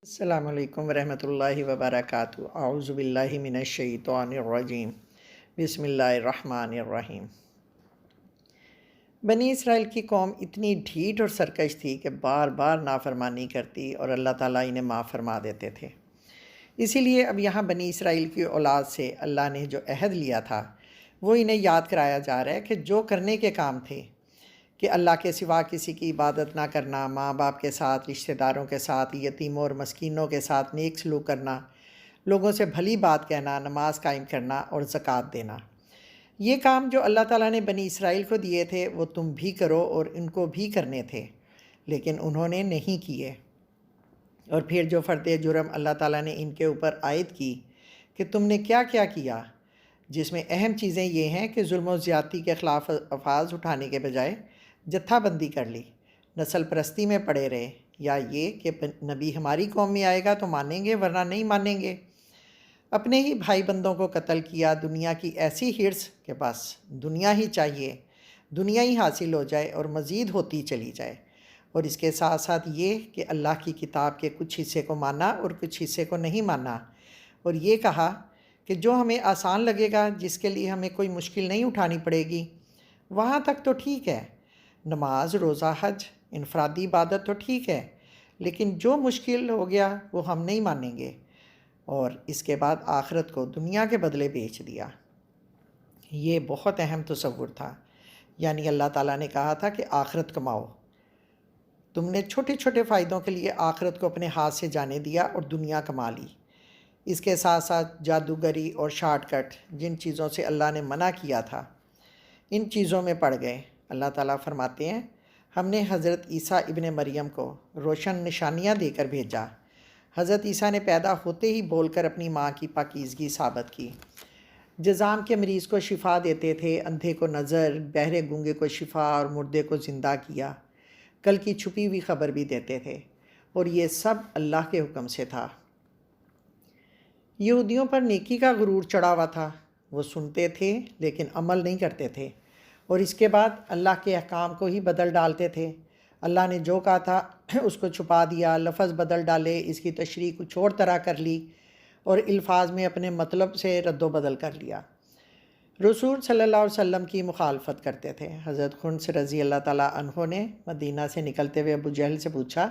السلام علیکم ورحمۃ اللہ وبرکاتہ۔ اعوذ باللہ من الشیطان الرجیم، بسم اللہ الرحمن الرحیم۔ بنی اسرائیل کی قوم اتنی ڈھیٹ اور سرکش تھی کہ بار بار نافرمانی کرتی اور اللہ تعالیٰ انہیں معاف فرما دیتے تھے۔ اسی لیے اب یہاں بنی اسرائیل کی اولاد سے اللہ نے جو عہد لیا تھا وہ انہیں یاد کرایا جا رہا ہے کہ جو کرنے کے کام تھے کہ اللہ کے سوا کسی کی عبادت نہ کرنا، ماں باپ کے ساتھ، رشتہ داروں کے ساتھ، یتیموں اور مسکینوں کے ساتھ نیک سلوک کرنا، لوگوں سے بھلی بات کہنا، نماز قائم کرنا اور زکوٰۃ دینا، یہ کام جو اللہ تعالیٰ نے بنی اسرائیل کو دیے تھے وہ تم بھی کرو اور ان کو بھی کرنے تھے، لیکن انہوں نے نہیں کیے۔ اور پھر جو فرد جرم اللہ تعالیٰ نے ان کے اوپر عائد کی کہ تم نے کیا کیا کیا، جس میں اہم چیزیں یہ ہیں کہ ظلم و زیادتی کے خلاف آواز اٹھانے کے بجائے جتھا بندی کر لی، نسل پرستی میں پڑے رہے، یا یہ کہ نبی ہماری قوم میں آئے گا تو مانیں گے ورنہ نہیں مانیں گے، اپنے ہی بھائی بندوں کو قتل کیا، دنیا کی ایسی ہرس کہ بس دنیا ہی چاہیے، دنیا ہی حاصل ہو جائے اور مزید ہوتی چلی جائے، اور اس کے ساتھ ساتھ یہ کہ اللہ کی کتاب کے کچھ حصے کو مانا اور کچھ حصے کو نہیں مانا، اور یہ کہا کہ جو ہمیں آسان لگے گا، جس کے لیے ہمیں کوئی مشکل نہیں اٹھانی پڑے گی، وہاں تک تو ٹھیک ہے، نماز، روزہ، حج، انفرادی عبادت تو ٹھیک ہے، لیکن جو مشکل ہو گیا وہ ہم نہیں مانیں گے، اور اس کے بعد آخرت کو دنیا کے بدلے بیچ دیا۔ یہ بہت اہم تصور تھا، یعنی اللہ تعالیٰ نے کہا تھا کہ آخرت کماؤ، تم نے چھوٹے چھوٹے فائدوں کے لیے آخرت کو اپنے ہاتھ سے جانے دیا اور دنیا کما لی۔ اس کے ساتھ ساتھ جادوگری اور شارٹ کٹ، جن چیزوں سے اللہ نے منع کیا تھا، ان چیزوں میں پڑ گئے۔ اللہ تعالیٰ فرماتے ہیں، ہم نے حضرت عیسیٰ ابن مریم کو روشن نشانیاں دے کر بھیجا۔ حضرت عیسیٰ نے پیدا ہوتے ہی بول کر اپنی ماں کی پاکیزگی ثابت کی، جذام کے مریض کو شفا دیتے تھے، اندھے کو نظر، بہرے گونگے کو شفا اور مردے کو زندہ کیا، کل کی چھپی ہوئی خبر بھی دیتے تھے، اور یہ سب اللہ کے حکم سے تھا۔ یہودیوں پر نیکی کا غرور چڑھا ہوا تھا، وہ سنتے تھے لیکن عمل نہیں کرتے تھے، اور اس کے بعد اللہ کے احکام کو ہی بدل ڈالتے تھے۔ اللہ نے جو کہا تھا اس کو چھپا دیا، لفظ بدل ڈالے، اس کی تشریح کچھ اور طرح کر لی، اور الفاظ میں اپنے مطلب سے رد و بدل کر لیا۔ رسول صلی اللہ علیہ وسلم کی مخالفت کرتے تھے۔ حضرت خنس رضی اللہ تعالیٰ عنہ نے مدینہ سے نکلتے ہوئے ابو جہل سے پوچھا،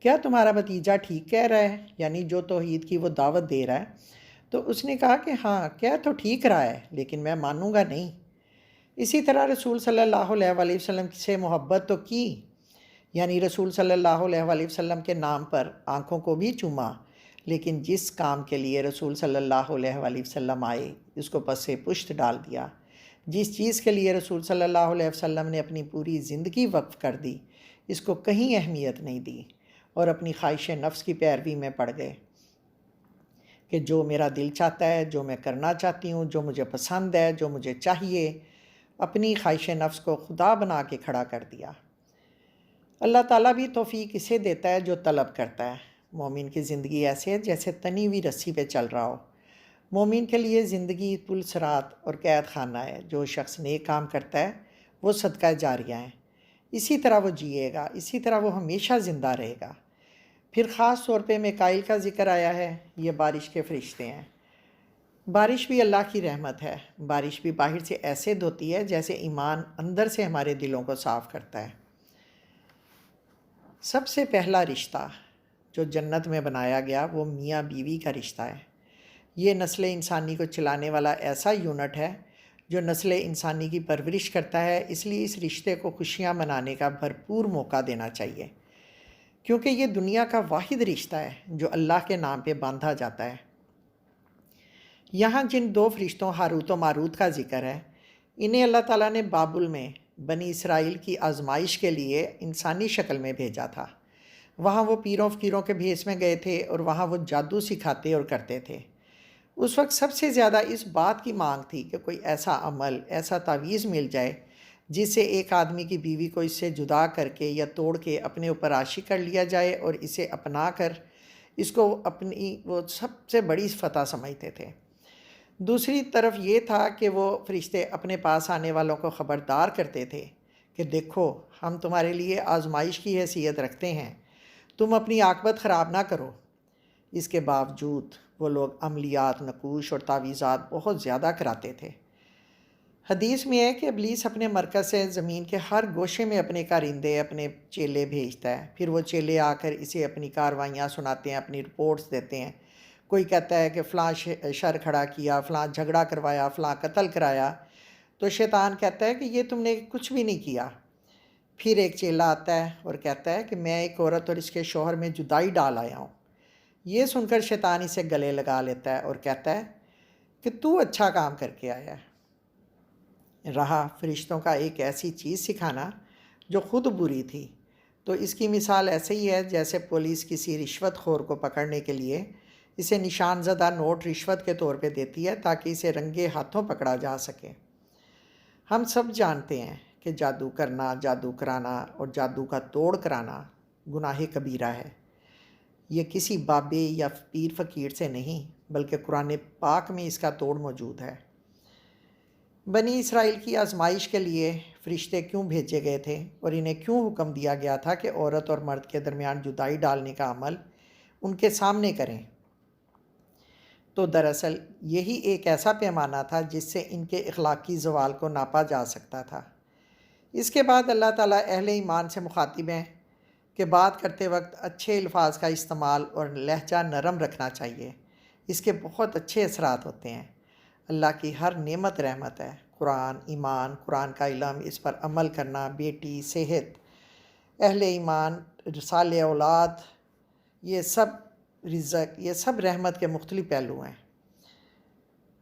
کیا تمہارا بھتیجا ٹھیک کہہ رہا ہے، یعنی جو توحید کی وہ دعوت دے رہا ہے؟ تو اس نے کہا کہ ہاں، کہہ تو ٹھیک رہا ہے، لیکن میں مانوں گا نہیں۔ اسی طرح رسول صلی اللہ علیہ وآلہ وسلم سے محبت تو کی، یعنی رسول صلی اللہ علیہ وآلہ وسلم کے نام پر آنکھوں کو بھی چوما، لیکن جس کام کے لیے رسول صلی اللہ علیہ وآلہ وسلم آئے اس کو پس پشت ڈال دیا، جس چیز کے لیے رسول صلی اللہ علیہ وسلم نے اپنی پوری زندگی وقف کر دی اس کو کہیں اہمیت نہیں دی، اور اپنی خواہش نفس کی پیروی میں پڑ گئے کہ جو میرا دل چاہتا ہے، جو میں کرنا چاہتی ہوں، جو مجھے پسند ہے، جو مجھے چاہیے، اپنی خواہش نفس کو خدا بنا کے کھڑا کر دیا۔ اللہ تعالیٰ بھی توفیق اسے دیتا ہے جو طلب کرتا ہے۔ مومن کی زندگی ایسے ہے جیسے تنی ہوئی رسی پہ چل رہا ہو۔ مومن کے لیے زندگی پل صراط اور قید خانہ ہے۔ جو شخص نیک کام کرتا ہے وہ صدقہ جاریہ ہے، اسی طرح وہ جیے گا، اسی طرح وہ ہمیشہ زندہ رہے گا۔ پھر خاص طور پہ میکائیل کا ذکر آیا ہے، یہ بارش کے فرشتے ہیں۔ بارش بھی اللہ کی رحمت ہے، بارش بھی باہر سے ایسے دھوتی ہے جیسے ایمان اندر سے ہمارے دلوں کو صاف کرتا ہے۔ سب سے پہلا رشتہ جو جنت میں بنایا گیا وہ میاں بیوی کا رشتہ ہے۔ یہ نسل انسانی کو چلانے والا ایسا یونٹ ہے جو نسل انسانی کی پرورش کرتا ہے، اس لیے اس رشتے کو خوشیاں منانے کا بھرپور موقع دینا چاہیے، کیونکہ یہ دنیا کا واحد رشتہ ہے جو اللہ کے نام پہ باندھا جاتا ہے۔ یہاں جن دو فرشتوں ہاروت و ماروت کا ذکر ہے، انہیں اللہ تعالیٰ نے بابل میں بنی اسرائیل کی آزمائش کے لیے انسانی شکل میں بھیجا تھا۔ وہاں وہ پیروں فقیروں کے بھیس میں گئے تھے اور وہاں وہ جادو سکھاتے اور کرتے تھے۔ اس وقت سب سے زیادہ اس بات کی مانگ تھی کہ کوئی ایسا عمل، ایسا تعویذ مل جائے جس سے ایک آدمی کی بیوی کو اس سے جدا کر کے یا توڑ کے اپنے اوپر عاشق کر لیا جائے، اور اسے اپنا کر اس کو اپنی وہ سب سے بڑی فتح سمجھتے تھے۔ دوسری طرف یہ تھا کہ وہ فرشتے اپنے پاس آنے والوں کو خبردار کرتے تھے کہ دیکھو، ہم تمہارے لیے آزمائش کی حیثیت رکھتے ہیں، تم اپنی عاقبت خراب نہ کرو، اس کے باوجود وہ لوگ عملیات، نقوش اور تعویذات بہت زیادہ کراتے تھے۔ حدیث میں ہے کہ ابلیس اپنے مرکز سے زمین کے ہر گوشے میں اپنے کارندے، اپنے چیلے بھیجتا ہے، پھر وہ چیلے آ کر اسے اپنی کاروائیاں سناتے ہیں، اپنی رپورٹس دیتے ہیں۔ کوئی کہتا ہے کہ فلاں شر کھڑا کیا، فلاں جھگڑا کروایا، فلاں قتل کرایا، تو شیطان کہتا ہے کہ یہ تم نے کچھ بھی نہیں کیا۔ پھر ایک چیلا آتا ہے اور کہتا ہے کہ میں ایک عورت اور اس کے شوہر میں جدائی ڈال آیا ہوں۔ یہ سن کر شیطان اسے گلے لگا لیتا ہے اور کہتا ہے کہ تو اچھا کام کر کے آیا ہے۔ رہا فرشتوں کا ایک ایسی چیز سکھانا جو خود بری تھی، تو اس کی مثال ایسے ہی ہے جیسے پولیس کسی رشوت خور کو پکڑنے کے لیے اسے نشان زدہ نوٹ رشوت کے طور پہ دیتی ہے تاکہ اسے رنگے ہاتھوں پکڑا جا سکے۔ ہم سب جانتے ہیں کہ جادو کرنا، جادو کرانا اور جادو کا توڑ کرانا گناہ کبیرہ ہے۔ یہ کسی بابے یا پیر فقیر سے نہیں بلکہ قرآن پاک میں اس کا توڑ موجود ہے۔ بنی اسرائیل کی آزمائش کے لیے فرشتے کیوں بھیجے گئے تھے اور انہیں کیوں حکم دیا گیا تھا کہ عورت اور مرد کے درمیان جدائی ڈالنے کا عمل ان کے سامنے کریں؟ تو دراصل یہی ایک ایسا پیمانہ تھا جس سے ان کے اخلاقی زوال کو ناپا جا سکتا تھا۔ اس کے بعد اللہ تعالیٰ اہل ایمان سے مخاطب ہیں کہ بات کرتے وقت اچھے الفاظ کا استعمال اور لہجہ نرم رکھنا چاہیے۔ اس کے بہت اچھے اثرات ہوتے ہیں۔ اللہ کی ہر نعمت رحمت ہے۔ قرآن، ایمان، قرآن کا علم، اس پر عمل کرنا، بیٹی، صحت، اہل ایمان، صالح اولاد، یہ سب رزق، یہ سب رحمت کے مختلف پہلو ہیں۔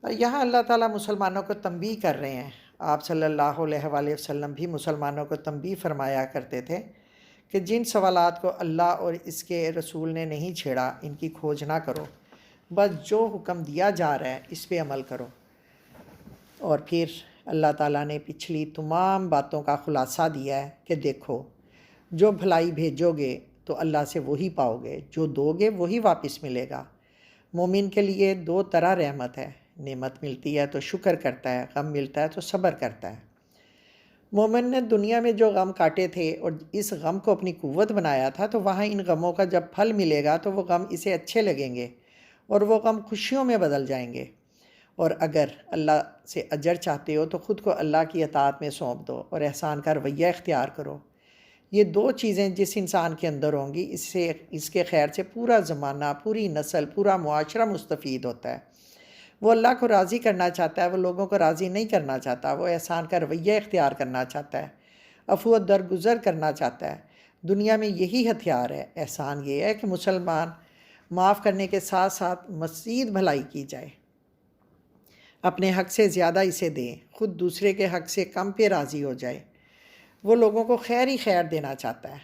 اور یہاں اللہ تعالیٰ مسلمانوں کو تنبیہ کر رہے ہیں۔ آپ صلی اللہ علیہ وآلہ وسلم بھی مسلمانوں کو تنبیہ فرمایا کرتے تھے کہ جن سوالات کو اللہ اور اس کے رسول نے نہیں چھیڑا ان کی کھوج نہ کرو، بس جو حکم دیا جا رہا ہے اس پہ عمل کرو۔ اور پھر اللہ تعالیٰ نے پچھلی تمام باتوں کا خلاصہ دیا ہے کہ دیکھو، جو بھلائی بھیجو گے تو اللہ سے وہی پاؤ گے، جو دو گے وہی واپس ملے گا۔ مومن کے لیے دو طرح رحمت ہے، نعمت ملتی ہے تو شکر کرتا ہے، غم ملتا ہے تو صبر کرتا ہے۔ مومن نے دنیا میں جو غم کاٹے تھے اور اس غم کو اپنی قوت بنایا تھا، تو وہاں ان غموں کا جب پھل ملے گا تو وہ غم اسے اچھے لگیں گے اور وہ غم خوشیوں میں بدل جائیں گے۔ اور اگر اللہ سے اجر چاہتے ہو تو خود کو اللہ کی اطاعت میں سونپ دو اور احسان کا رویہ اختیار کرو۔ یہ دو چیزیں جس انسان کے اندر ہوں گی، اس کے خیر سے پورا زمانہ، پوری نسل، پورا معاشرہ مستفید ہوتا ہے۔ وہ اللہ کو راضی کرنا چاہتا ہے، وہ لوگوں کو راضی نہیں کرنا چاہتا، وہ احسان کا رویہ اختیار کرنا چاہتا ہے، عفو و درگزر کرنا چاہتا ہے۔ دنیا میں یہی ہتھیار ہے۔ احسان یہ ہے کہ مسلمان معاف کرنے کے ساتھ ساتھ مزید بھلائی کی جائے، اپنے حق سے زیادہ اسے دیں، خود دوسرے کے حق سے کم پہ راضی ہو جائے۔ وہ لوگوں کو خیر ہی خیر دینا چاہتا ہے۔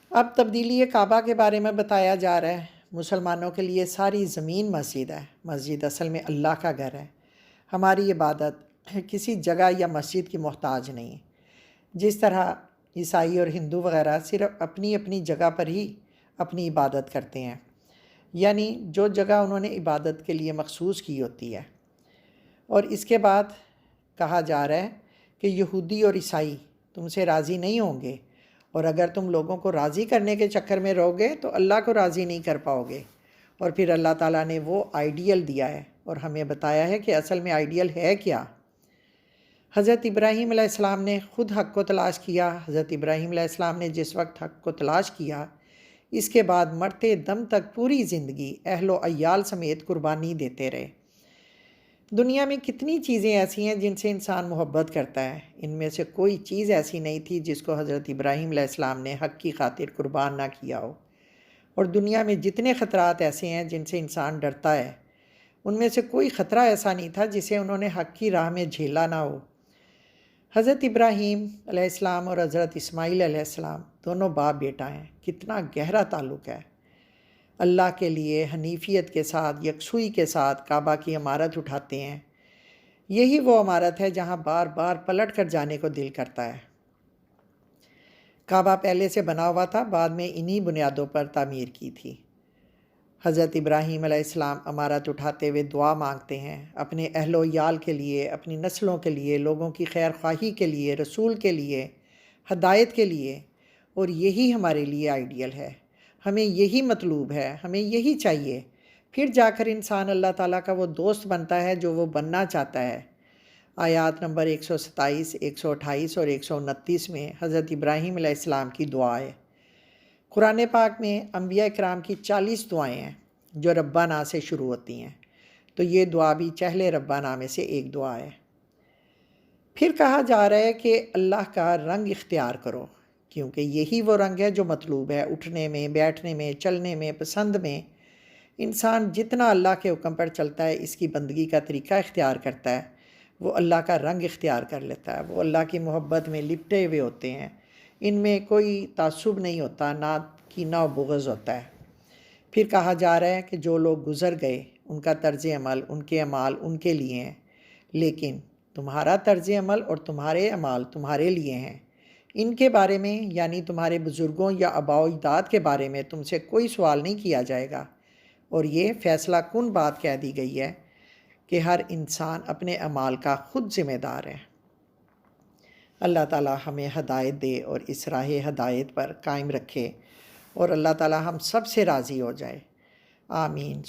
اب تبدیلی کعبہ کے بارے میں بتایا جا رہا ہے۔ مسلمانوں کے لیے ساری زمین مسجد ہے۔ مسجد اصل میں اللہ کا گھر ہے۔ ہماری عبادت کسی جگہ یا مسجد کی محتاج نہیں۔ جس طرح عیسائی اور ہندو وغیرہ صرف اپنی اپنی جگہ پر ہی اپنی عبادت کرتے ہیں، یعنی جو جگہ انہوں نے عبادت کے لیے مخصوص کی ہوتی ہے۔ اور اس کے بعد کہا جا رہا ہے کہ یہودی اور عیسائی تم سے راضی نہیں ہوں گے، اور اگر تم لوگوں کو راضی کرنے کے چکر میں رہو گے تو اللہ کو راضی نہیں کر پاؤ گے۔ اور پھر اللہ تعالیٰ نے وہ آئیڈیل دیا ہے اور ہمیں بتایا ہے کہ اصل میں آئیڈیل ہے کیا۔ حضرت ابراہیم علیہ السلام نے خود حق کو تلاش کیا۔ حضرت ابراہیم علیہ السلام نے جس وقت حق کو تلاش کیا، اس کے بعد مرتے دم تک پوری زندگی اہل و عیال سمیت قربانی دیتے رہے۔ دنیا میں کتنی چیزیں ایسی ہیں جن سے انسان محبت کرتا ہے، ان میں سے کوئی چیز ایسی نہیں تھی جس کو حضرت ابراہیم علیہ السلام نے حق کی خاطر قربان نہ کیا ہو۔ اور دنیا میں جتنے خطرات ایسے ہیں جن سے انسان ڈرتا ہے، ان میں سے کوئی خطرہ ایسا نہیں تھا جسے انہوں نے حق کی راہ میں جھیلا نہ ہو۔ حضرت ابراہیم علیہ السلام اور حضرت اسماعیل علیہ السلام دونوں باپ بیٹا ہیں۔ کتنا گہرا تعلق ہے۔ اللہ کے لیے حنیفیت کے ساتھ، یکسوئی کے ساتھ کعبہ کی عمارت اٹھاتے ہیں۔ یہی وہ عمارت ہے جہاں بار بار پلٹ کر جانے کو دل کرتا ہے۔ کعبہ پہلے سے بنا ہوا تھا، بعد میں انہی بنیادوں پر تعمیر کی تھی۔ حضرت ابراہیم علیہ السلام عمارت اٹھاتے ہوئے دعا مانگتے ہیں اپنے اہل و عیال کے لیے، اپنی نسلوں کے لیے، لوگوں کی خیر خواہی کے لیے، رسول کے لیے، ہدایت کے لیے، اور یہی ہمارے لیے آئیڈیل ہے۔ ہمیں یہی مطلوب ہے، ہمیں یہی چاہیے، پھر جا کر انسان اللہ تعالیٰ کا وہ دوست بنتا ہے جو وہ بننا چاہتا ہے۔ آیات نمبر 127، 128 اور 129 میں حضرت ابراہیم علیہ السلام کی دعا ہے۔ قرآن پاک میں انبیاء کرام کی 40 دعائیں ہیں جو ربنا سے شروع ہوتی ہیں، تو یہ دعا بھی چہل ربنا میں سے ایک دعا ہے۔ پھر کہا جا رہا ہے کہ اللہ کا رنگ اختیار کرو، کیونکہ یہی وہ رنگ ہے جو مطلوب ہے۔ اٹھنے میں، بیٹھنے میں، چلنے میں، پسند میں انسان جتنا اللہ کے حکم پر چلتا ہے، اس کی بندگی کا طریقہ اختیار کرتا ہے، وہ اللہ کا رنگ اختیار کر لیتا ہے۔ وہ اللہ کی محبت میں لپٹے ہوئے ہوتے ہیں، ان میں کوئی تعصب نہیں ہوتا، نہ کینہ و بغض ہوتا ہے۔ پھر کہا جا رہا ہے کہ جو لوگ گزر گئے ان کا طرز عمل، ان کے اعمال ان کے لیے ہیں، لیکن تمہارا طرز عمل اور تمہارے اعمال تمہارے لیے ہیں۔ ان کے بارے میں، یعنی تمہارے بزرگوں یا آباء و اجداد کے بارے میں تم سے کوئی سوال نہیں کیا جائے گا، اور یہ فیصلہ کن بات کہہ دی گئی ہے کہ ہر انسان اپنے اعمال کا خود ذمہ دار ہے۔ اللہ تعالیٰ ہمیں ہدایت دے اور اس راہ ہدایت پر قائم رکھے، اور اللہ تعالیٰ ہم سب سے راضی ہو جائے۔ آمین۔